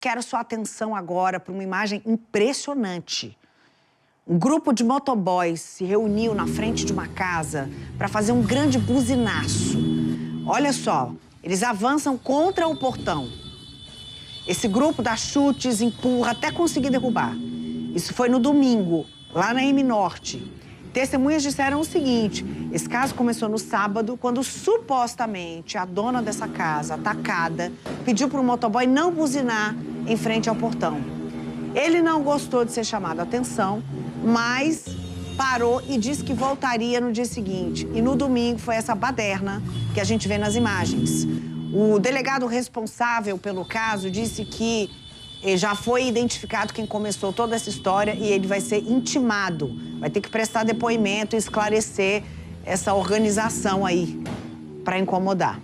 Quero sua atenção agora para uma imagem impressionante. Um grupo de motoboys se reuniu na frente de uma casa para fazer um grande buzinaço. Olha só, eles avançam contra o portão. Esse grupo dá chutes, empurra até conseguir derrubar. Isso foi no domingo, lá na M Norte. Testemunhas disseram o seguinte: esse caso começou no sábado, quando supostamente a dona dessa casa, atacada, pediu para o motoboy não buzinar em frente ao portão. Ele não gostou de ser chamado a atenção, mas parou e disse que voltaria no dia seguinte. E no domingo foi essa baderna que a gente vê nas imagens. O delegado responsável pelo caso disse que já foi identificado quem começou toda essa história e ele vai ser intimado. Vai ter que prestar depoimento e esclarecer essa organização aí para incomodar.